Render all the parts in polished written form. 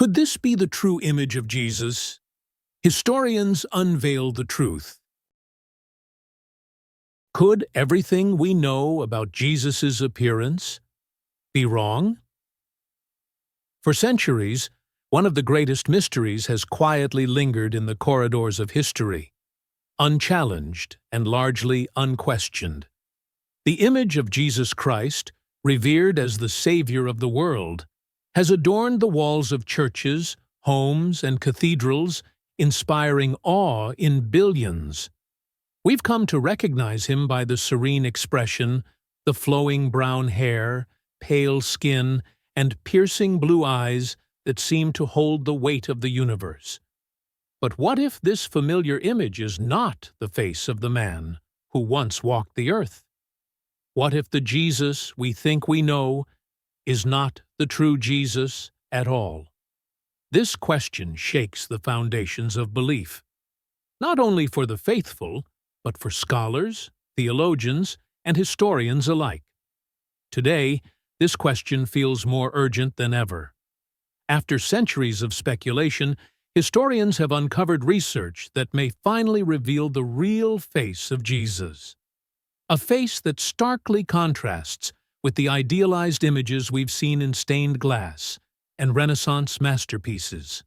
Could this be the true image of Jesus? Historians unveil the truth. Could everything we know about Jesus' appearance be wrong? For centuries, one of the greatest mysteries has quietly lingered in the corridors of history, unchallenged and largely unquestioned. The image of Jesus Christ, revered as the Savior of the world, has adorned the walls of churches, homes, and cathedrals, inspiring awe in billions. We've come to recognize him by the serene expression, the flowing brown hair, pale skin, and piercing blue eyes that seem to hold the weight of the universe. But what if this familiar image is not the face of the man who once walked the earth? What if the Jesus we think we know is not the true Jesus at all? This question shakes the foundations of belief, not only for the faithful, but for scholars, theologians, and historians alike. Today, this question feels more urgent than ever. After centuries of speculation, historians have uncovered research that may finally reveal the real face of Jesus. A face that starkly contrasts with the idealized images we've seen in stained glass and Renaissance masterpieces.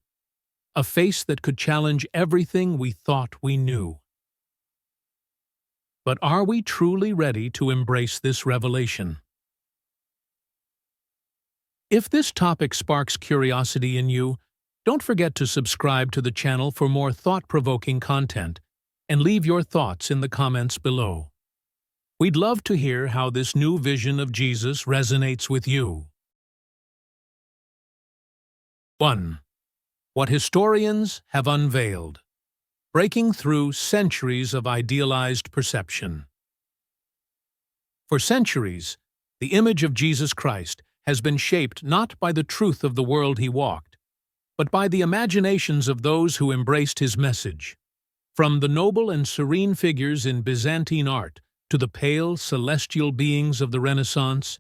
A face that could challenge everything we thought we knew. But are we truly ready to embrace this revelation? If this topic sparks curiosity in you, don't forget to subscribe to the channel for more thought-provoking content and leave your thoughts in the comments below. We'd love to hear how this new vision of Jesus resonates with you. 1. What historians have unveiled. Breaking through centuries of idealized perception. For centuries, the image of Jesus Christ has been shaped not by the truth of the world he walked, but by the imaginations of those who embraced his message. From the noble and serene figures in Byzantine art to the pale, celestial beings of the Renaissance,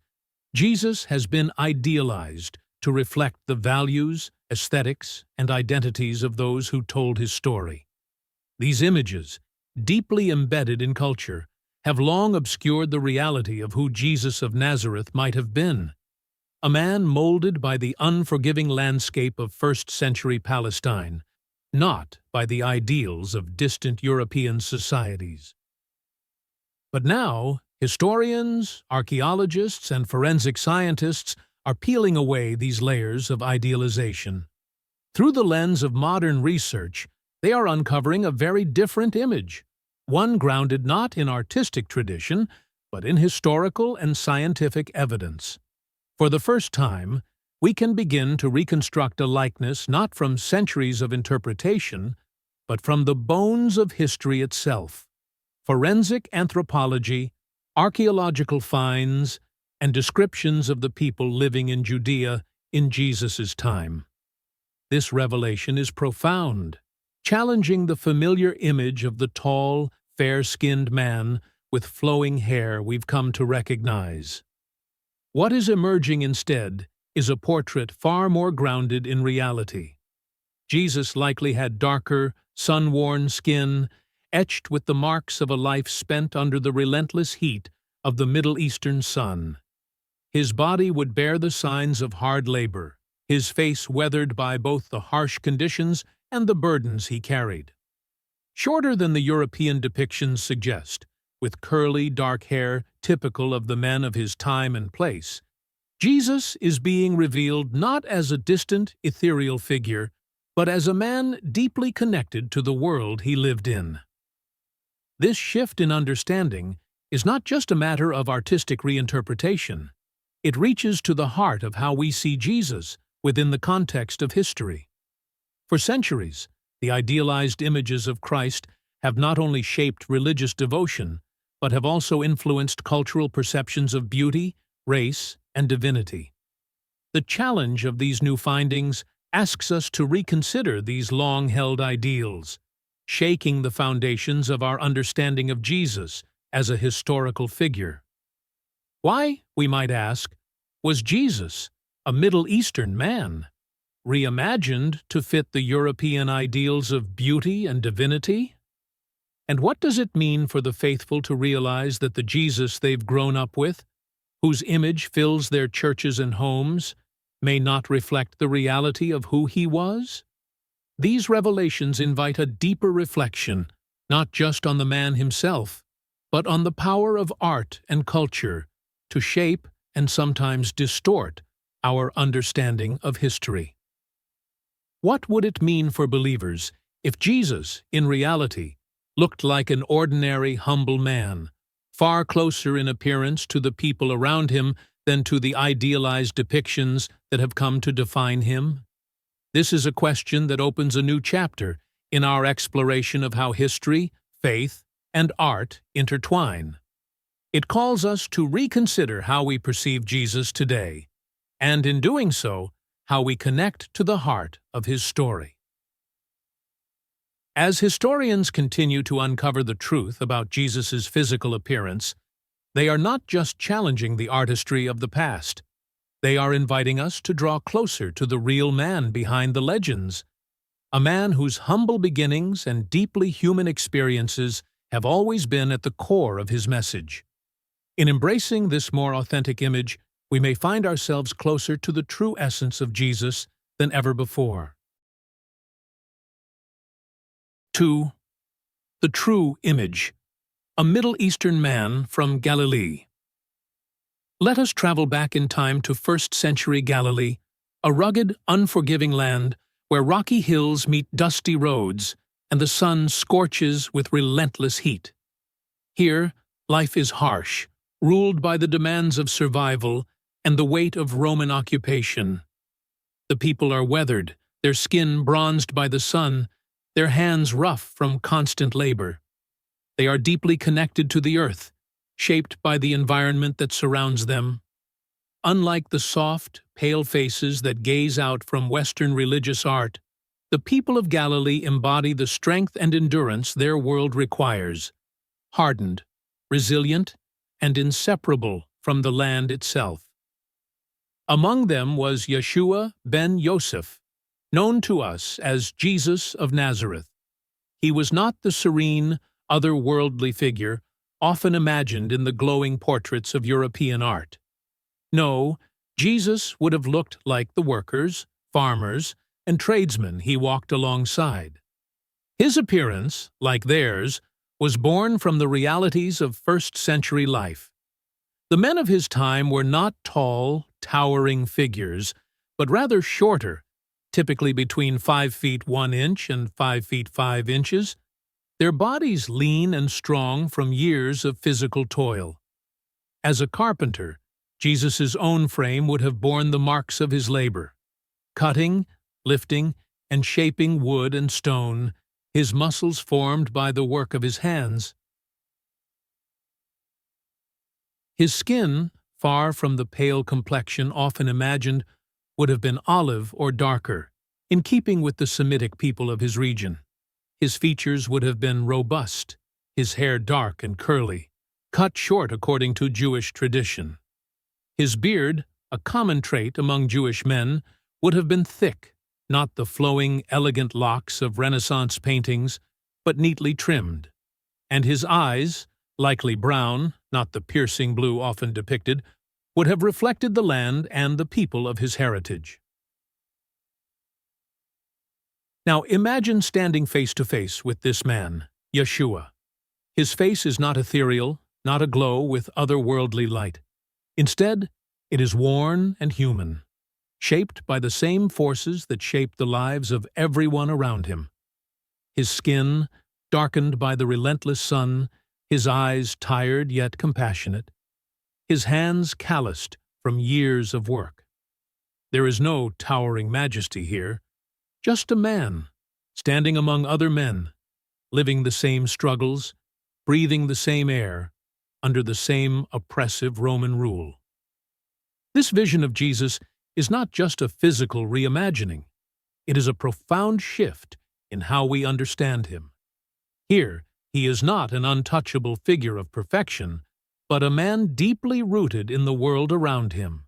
Jesus has been idealized to reflect the values, aesthetics, and identities of those who told his story. These images, deeply embedded in culture, have long obscured the reality of who Jesus of Nazareth might have been. A man molded by the unforgiving landscape of first-century Palestine, not by the ideals of distant European societies. But now, historians, archaeologists, and forensic scientists are peeling away these layers of idealization. Through the lens of modern research, they are uncovering a very different image, one grounded not in artistic tradition, but in historical and scientific evidence. For the first time, we can begin to reconstruct a likeness not from centuries of interpretation, but from the bones of history itself. Forensic anthropology, archaeological finds, and descriptions of the people living in Judea in Jesus' time. This revelation is profound, challenging the familiar image of the tall, fair-skinned man with flowing hair we've come to recognize. What is emerging instead is a portrait far more grounded in reality. Jesus likely had darker, sun-worn skin, etched with the marks of a life spent under the relentless heat of the Middle Eastern sun. His body would bear the signs of hard labor, his face weathered by both the harsh conditions and the burdens he carried. Shorter than the European depictions suggest, with curly, dark hair typical of the men of his time and place, Jesus is being revealed not as a distant, ethereal figure, but as a man deeply connected to the world he lived in. This shift in understanding is not just a matter of artistic reinterpretation. It reaches to the heart of how we see Jesus within the context of history. For centuries, the idealized images of Christ have not only shaped religious devotion, but have also influenced cultural perceptions of beauty, race, and divinity. The challenge of these new findings asks us to reconsider these long-held ideals, shaking the foundations of our understanding of Jesus as a historical figure. Why, we might ask, was Jesus a Middle Eastern man? reimagined to fit the European ideals of beauty and divinity? And what does it mean for the faithful to realize that the Jesus they've grown up with, whose image fills their churches and homes, may not reflect the reality of who he was? These revelations invite a deeper reflection, not just on the man himself, but on the power of art and culture to shape and sometimes distort our understanding of history. What would it mean for believers if Jesus, in reality, looked like an ordinary, humble man, far closer in appearance to the people around him than to the idealized depictions that have come to define him? This is a question that opens a new chapter in our exploration of how history, faith, and art intertwine. It calls us to reconsider how we perceive Jesus today, and in doing so, how we connect to the heart of his story. As historians continue to uncover the truth about Jesus' physical appearance, they are not just challenging the artistry of the past. They are inviting us to draw closer to the real man behind the legends, a man whose humble beginnings and deeply human experiences have always been at the core of his message. In embracing this more authentic image, we may find ourselves closer to the true essence of Jesus than ever before. 2. The true image, a Middle Eastern man from Galilee. Let us travel back in time to 1st century Galilee, a rugged, unforgiving land where rocky hills meet dusty roads and the sun scorches with relentless heat. Here, life is harsh, ruled by the demands of survival and the weight of Roman occupation. The people are weathered, their skin bronzed by the sun, their hands rough from constant labor. They are deeply connected to the earth, shaped by the environment that surrounds them. Unlike the soft, pale faces that gaze out from Western religious art, the people of Galilee embody the strength and endurance their world requires, hardened, resilient, and inseparable from the land itself. Among them was Yeshua ben Yosef, known to us as Jesus of Nazareth. He was not the serene, otherworldly figure often imagined in the glowing portraits of European art. No, Jesus would have looked like the workers, farmers, and tradesmen he walked alongside. His appearance, like theirs, was born from the realities of first-century life. The men of his time were not tall, towering figures, but rather shorter, typically between 5 feet 1 inch and 5 feet 5 inches, their bodies lean and strong from years of physical toil. As a carpenter, Jesus' own frame would have borne the marks of his labor. Cutting, lifting, and shaping wood and stone, his muscles formed by the work of his hands. His skin, far from the pale complexion often imagined, would have been olive or darker, in keeping with the Semitic people of his region. His features would have been robust, his hair dark and curly, cut short according to Jewish tradition. His beard, a common trait among Jewish men, would have been thick, not the flowing, elegant locks of Renaissance paintings, but neatly trimmed. And his eyes, likely brown, not the piercing blue often depicted, would have reflected the land and the people of his heritage. Now imagine standing face to face with this man, Yeshua. His face is not ethereal, not aglow with otherworldly light. Instead, it is worn and human, shaped by the same forces that shape the lives of everyone around him. His skin, darkened by the relentless sun, his eyes tired yet compassionate, his hands calloused from years of work. There is no towering majesty here, just a man, standing among other men, living the same struggles, breathing the same air, under the same oppressive Roman rule. This vision of Jesus is not just a physical reimagining. It is a profound shift in how we understand him. Here, he is not an untouchable figure of perfection, but a man deeply rooted in the world around him.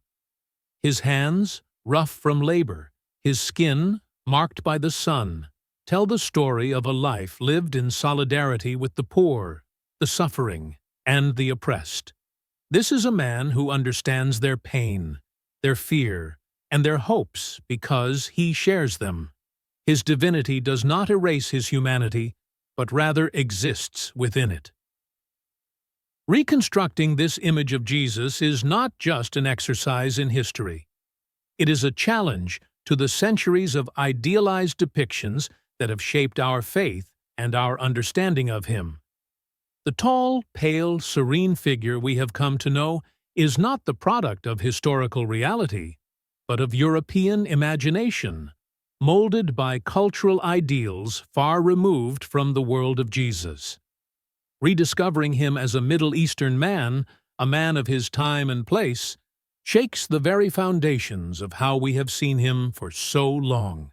His hands, rough from labor, his skin, marked by the sun, tell the story of a life lived in solidarity with the poor, the suffering, and the oppressed. This is a man who understands their pain, their fear, and their hopes because he shares them. His divinity does not erase his humanity, but rather exists within it. Reconstructing this image of Jesus is not just an exercise in history. It is a challenge to the centuries of idealized depictions that have shaped our faith and our understanding of him. The tall, pale, serene figure we have come to know is not the product of historical reality, but of European imagination, molded by cultural ideals far removed from the world of Jesus. Rediscovering him as a Middle Eastern man, a man of his time and place, shakes the very foundations of how we have seen him for so long.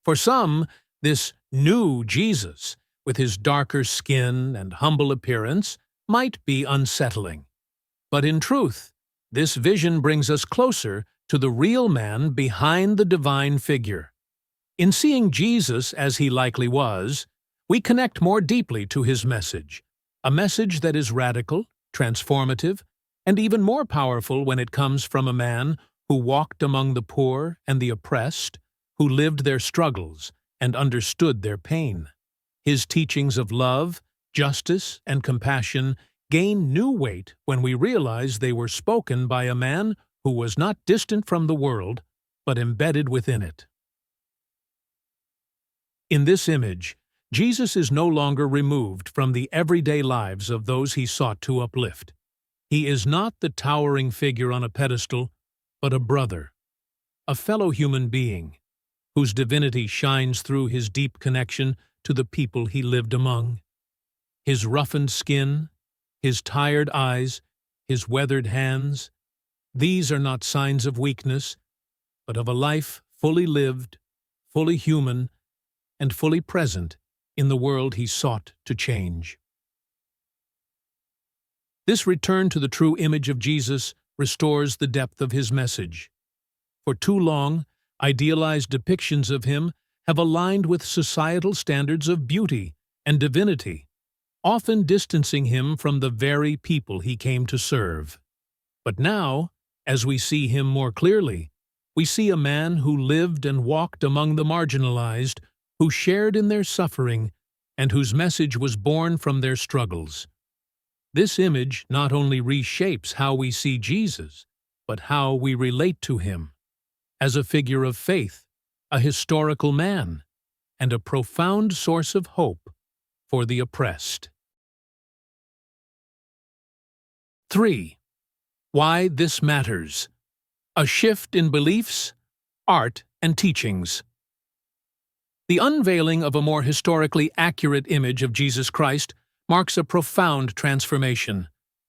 For some, this new Jesus, with his darker skin and humble appearance, might be unsettling. But in truth, this vision brings us closer to the real man behind the divine figure. In seeing Jesus as he likely was, we connect more deeply to his message, a message that is radical, transformative, and even more powerful when it comes from a man who walked among the poor and the oppressed, who lived their struggles and understood their pain. His teachings of love, justice, and compassion gain new weight when we realize they were spoken by a man who was not distant from the world, but embedded within it. In this image, Jesus is no longer removed from the everyday lives of those he sought to uplift. He is not the towering figure on a pedestal, but a brother, a fellow human being, whose divinity shines through his deep connection to the people he lived among. His roughened skin, his tired eyes, his weathered hands, these are not signs of weakness, but of a life fully lived, fully human, and fully present in the world he sought to change. This return to the true image of Jesus restores the depth of his message. For too long, idealized depictions of him have aligned with societal standards of beauty and divinity, often distancing him from the very people he came to serve. But now, as we see him more clearly, we see a man who lived and walked among the marginalized, who shared in their suffering, and whose message was born from their struggles. This image not only reshapes how we see Jesus, but how we relate to him, as a figure of faith, a historical man, and a profound source of hope for the oppressed. 3. Why this matters. A shift in beliefs, art, and teachings. The unveiling of a more historically accurate image of Jesus Christ marks a profound transformation,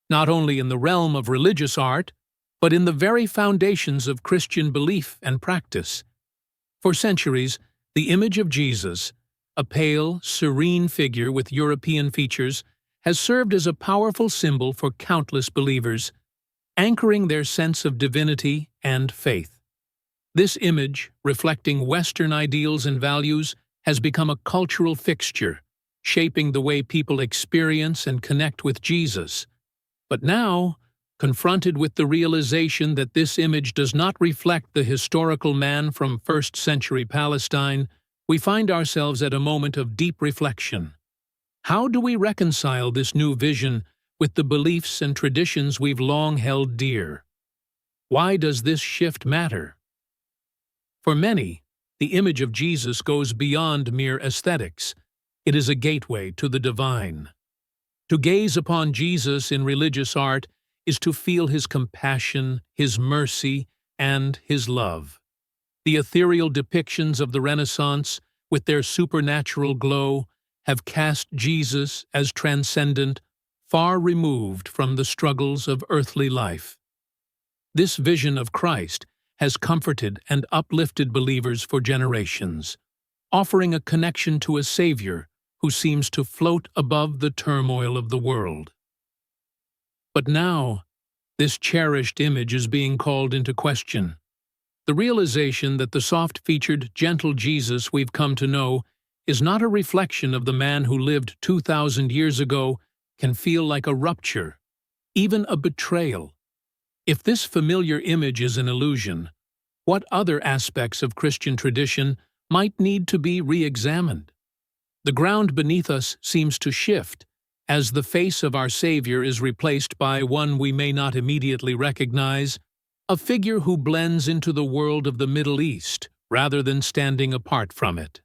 not only in the realm of religious art, but in the very foundations of Christian belief and practice. For centuries, the image of Jesus, a pale, serene figure with European features, has served as a powerful symbol for countless believers, anchoring their sense of divinity and faith. This image, reflecting Western ideals and values, has become a cultural fixture, shaping the way people experience and connect with Jesus. But now, confronted with the realization that this image does not reflect the historical man from first-century Palestine, we find ourselves at a moment of deep reflection. How do we reconcile this new vision with the beliefs and traditions we've long held dear? Why does this shift matter? For many, the image of Jesus goes beyond mere aesthetics. It is a gateway to the divine. To gaze upon Jesus in religious art is to feel his compassion, his mercy, and his love. The ethereal depictions of the Renaissance, with their supernatural glow, have cast Jesus as transcendent, far removed from the struggles of earthly life. This vision of Christ has comforted and uplifted believers for generations, offering a connection to a Savior who seems to float above the turmoil of the world. But now, this cherished image is being called into question. The realization that the soft-featured, gentle Jesus we've come to know is not a reflection of the man who lived 2,000 years ago can feel like a rupture, even a betrayal. If this familiar image is an illusion, what other aspects of Christian tradition might need to be re-examined? The ground beneath us seems to shift, as the face of our Savior is replaced by one we may not immediately recognize, a figure who blends into the world of the Middle East rather than standing apart from it.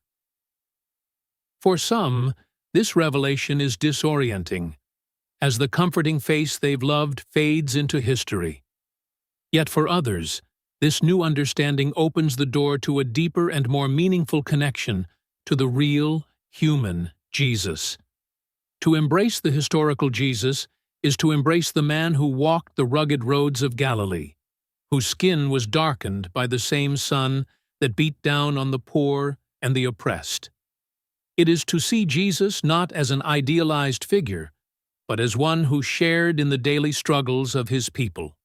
For some, this revelation is disorienting, as the comforting face they've loved fades into history. Yet for others, this new understanding opens the door to a deeper and more meaningful connection to the real, human Jesus. To embrace the historical Jesus is to embrace the man who walked the rugged roads of Galilee, whose skin was darkened by the same sun that beat down on the poor and the oppressed. It is to see Jesus not as an idealized figure, but as one who shared in the daily struggles of his people.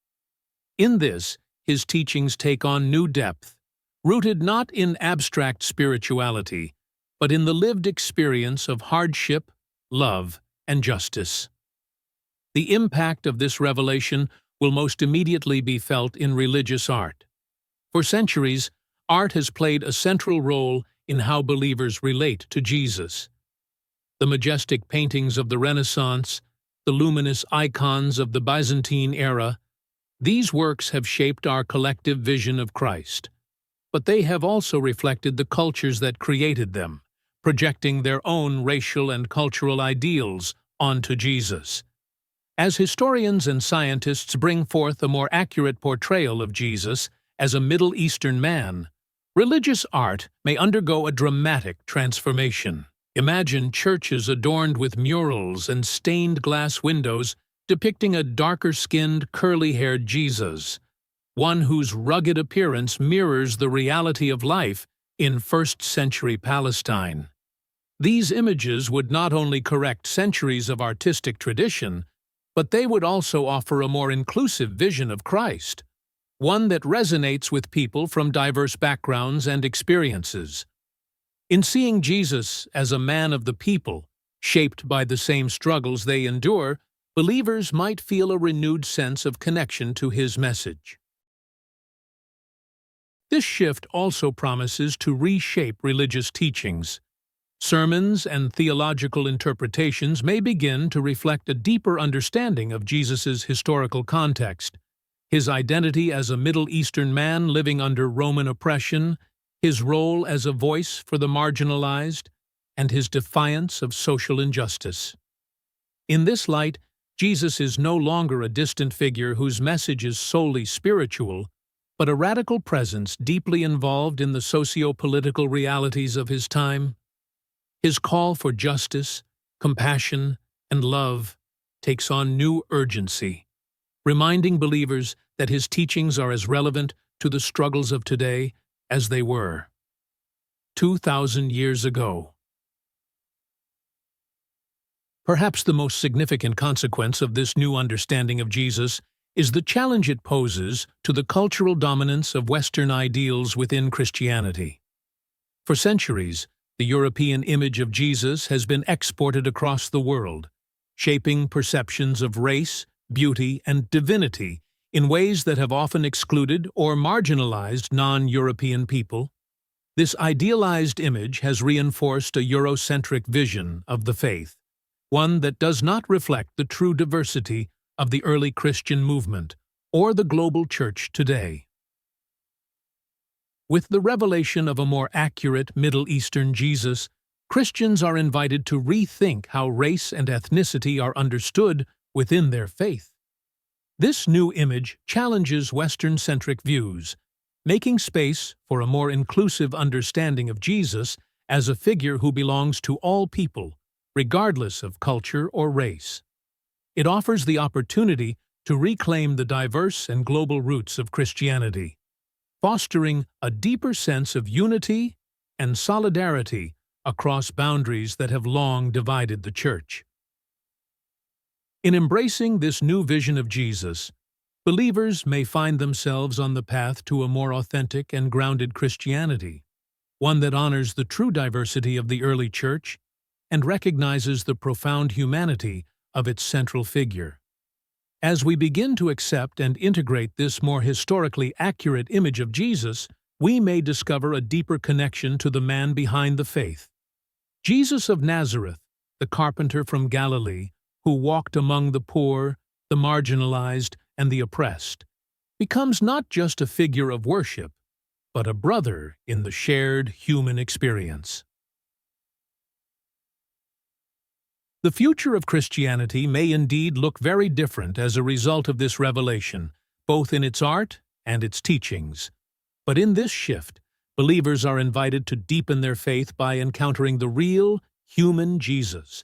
In this, his teachings take on new depth, rooted not in abstract spirituality, but in the lived experience of hardship, love, and justice. The impact of this revelation will most immediately be felt in religious art. For centuries, art has played a central role in how believers relate to Jesus. The majestic paintings of the Renaissance, the luminous icons of the Byzantine era, these works have shaped our collective vision of Christ. But they have also reflected the cultures that created them, projecting their own racial and cultural ideals onto Jesus. As historians and scientists bring forth a more accurate portrayal of Jesus as a Middle Eastern man, religious art may undergo a dramatic transformation. Imagine churches adorned with murals and stained glass windows depicting a darker-skinned, curly-haired Jesus, one whose rugged appearance mirrors the reality of life in first-century Palestine. These images would not only correct centuries of artistic tradition, but they would also offer a more inclusive vision of Christ, one that resonates with people from diverse backgrounds and experiences. In seeing Jesus as a man of the people, shaped by the same struggles they endure, believers might feel a renewed sense of connection to his message. This shift also promises to reshape religious teachings. Sermons and theological interpretations may begin to reflect a deeper understanding of Jesus' historical context, his identity as a Middle Eastern man living under Roman oppression, his role as a voice for the marginalized, and his defiance of social injustice. In this light, Jesus is no longer a distant figure whose message is solely spiritual, but a radical presence deeply involved in the socio-political realities of his time. His call for justice, compassion, and love takes on new urgency, reminding believers that his teachings are as relevant to the struggles of today as they were 2,000 years ago. Perhaps the most significant consequence of this new understanding of Jesus is the challenge it poses to the cultural dominance of Western ideals within Christianity. For centuries, the European image of Jesus has been exported across the world, shaping perceptions of race, beauty, and divinity in ways that have often excluded or marginalized non-European people. This idealized image has reinforced a Eurocentric vision of the faith, one that does not reflect the true diversity of the early Christian movement or the global church today. With the revelation of a more accurate Middle Eastern Jesus, Christians are invited to rethink how race and ethnicity are understood within their faith. This new image challenges Western-centric views, making space for a more inclusive understanding of Jesus as a figure who belongs to all people, regardless of culture or race. It offers the opportunity to reclaim the diverse and global roots of Christianity, fostering a deeper sense of unity and solidarity across boundaries that have long divided the Church. In embracing this new vision of Jesus, believers may find themselves on the path to a more authentic and grounded Christianity, one that honors the true diversity of the early church and recognizes the profound humanity of its central figure. As we begin to accept and integrate this more historically accurate image of Jesus, we may discover a deeper connection to the man behind the faith. Jesus of Nazareth, the carpenter from Galilee, who walked among the poor, the marginalized, and the oppressed, becomes not just a figure of worship, but a brother in the shared human experience. The future of Christianity may indeed look very different as a result of this revelation, both in its art and its teachings. But in this shift, believers are invited to deepen their faith by encountering the real, human Jesus,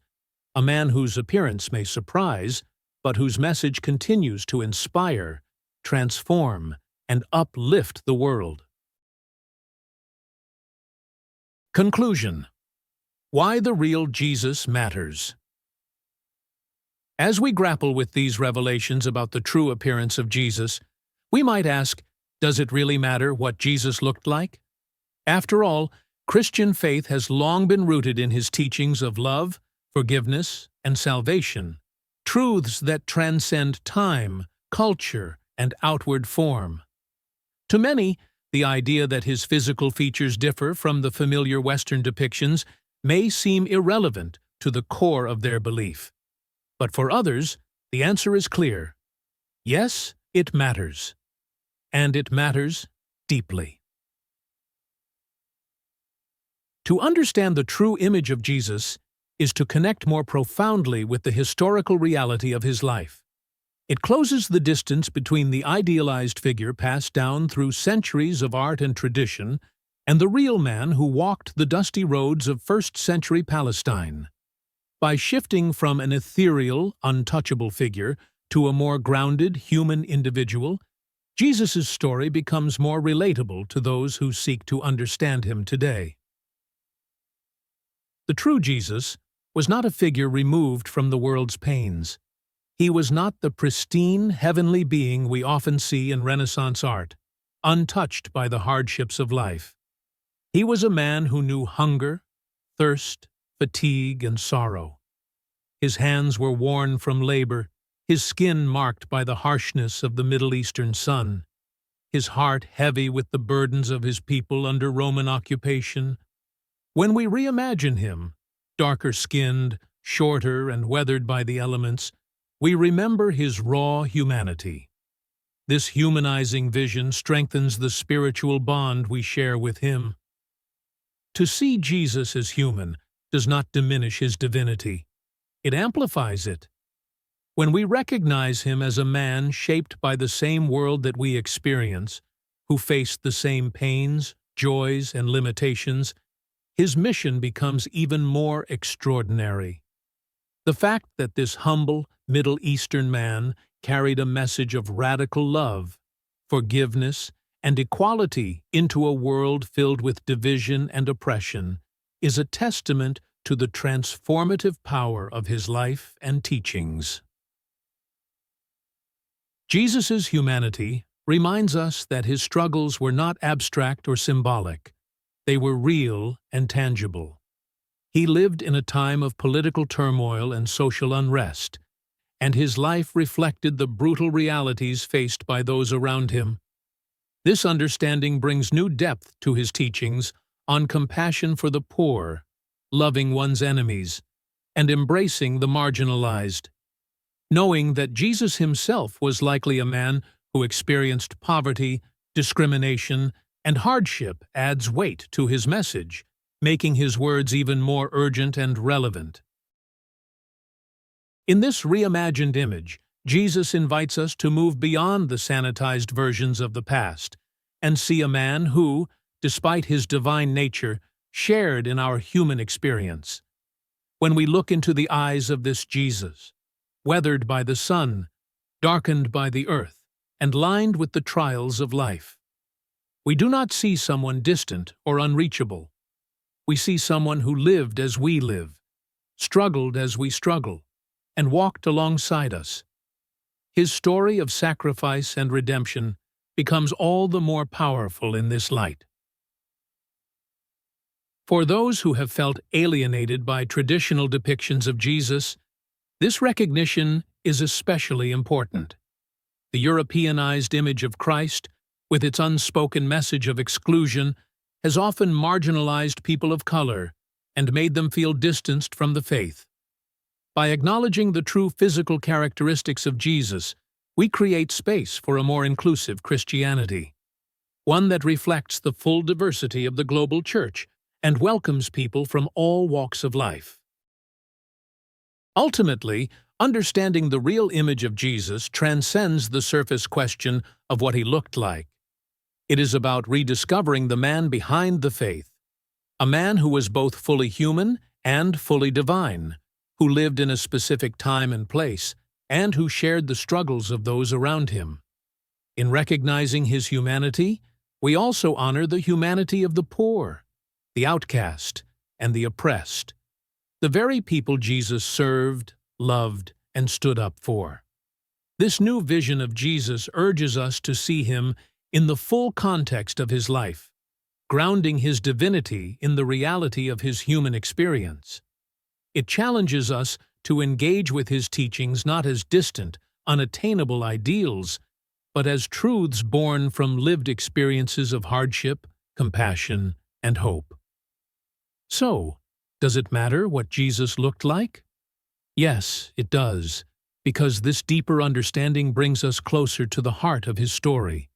a man whose appearance may surprise, but whose message continues to inspire, transform, and uplift the world. Conclusion: why the real Jesus matters. As we grapple with these revelations about the true appearance of Jesus, we might ask, does it really matter what Jesus looked like? After all, Christian faith has long been rooted in his teachings of love, forgiveness, and salvation, truths that transcend time, culture, and outward form. To many, the idea that his physical features differ from the familiar Western depictions may seem irrelevant to the core of their belief. But for others, the answer is clear. Yes, it matters. And it matters deeply. To understand the true image of Jesus is to connect more profoundly with the historical reality of his life. It closes the distance between the idealized figure passed down through centuries of art and tradition and the real man who walked the dusty roads of first-century Palestine. By shifting from an ethereal, untouchable figure to a more grounded, human individual, Jesus' story becomes more relatable to those who seek to understand him today. The true Jesus was not a figure removed from the world's pains. He was not the pristine, heavenly being we often see in Renaissance art, untouched by the hardships of life. He was a man who knew hunger, thirst, fatigue, and sorrow. His hands were worn from labor, his skin marked by the harshness of the Middle Eastern sun, his heart heavy with the burdens of his people under Roman occupation. When we reimagine him, darker-skinned, shorter, and weathered by the elements, we remember his raw humanity. This humanizing vision strengthens the spiritual bond we share with him. To see Jesus as human does not diminish his divinity. It amplifies it. When we recognize him as a man shaped by the same world that we experience, who faced the same pains, joys, and limitations, his mission becomes even more extraordinary. The fact that this humble, Middle Eastern man carried a message of radical love, forgiveness, and equality into a world filled with division and oppression is a testament to the transformative power of his life and teachings. Jesus' humanity reminds us that his struggles were not abstract or symbolic. They were real and tangible. He lived in a time of political turmoil and social unrest, and his life reflected the brutal realities faced by those around him. This understanding brings new depth to his teachings on compassion for the poor, loving one's enemies, and embracing the marginalized. Knowing that Jesus himself was likely a man who experienced poverty, discrimination, and hardship adds weight to his message, making his words even more urgent and relevant. In this reimagined image, Jesus invites us to move beyond the sanitized versions of the past and see a man who, despite his divine nature, shared in our human experience. When we look into the eyes of this Jesus, weathered by the sun, darkened by the earth, and lined with the trials of life, we do not see someone distant or unreachable. We see someone who lived as we live, struggled as we struggle, and walked alongside us. His story of sacrifice and redemption becomes all the more powerful in this light. For those who have felt alienated by traditional depictions of Jesus, this recognition is especially important. The Europeanized image of Christ, with its unspoken message of exclusion, has often marginalized people of color and made them feel distanced from the faith. By acknowledging the true physical characteristics of Jesus, we create space for a more inclusive Christianity, one that reflects the full diversity of the global church and welcomes people from all walks of life. Ultimately, understanding the real image of Jesus transcends the surface question of what he looked like. It is about rediscovering the man behind the faith, a man who was both fully human and fully divine, who lived in a specific time and place, and who shared the struggles of those around him. In recognizing his humanity, we also honor the humanity of the poor, the outcast, and the oppressed, the very people Jesus served, loved, and stood up for. This new vision of Jesus urges us to see him in the full context of his life, grounding his divinity in the reality of his human experience. It challenges us to engage with his teachings not as distant, unattainable ideals, but as truths born from lived experiences of hardship, compassion, and hope. So, does it matter what Jesus looked like? Yes, it does, because this deeper understanding brings us closer to the heart of his story.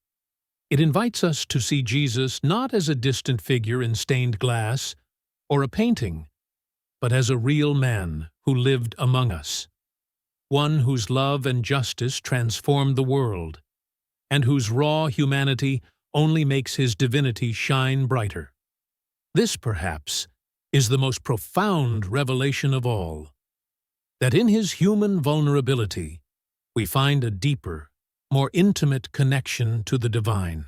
It invites us to see Jesus not as a distant figure in stained glass or a painting, but as a real man who lived among us, one whose love and justice transformed the world, and whose raw humanity only makes his divinity shine brighter. This, perhaps, is the most profound revelation of all, that in his human vulnerability we find a deeper, more intimate connection to the divine.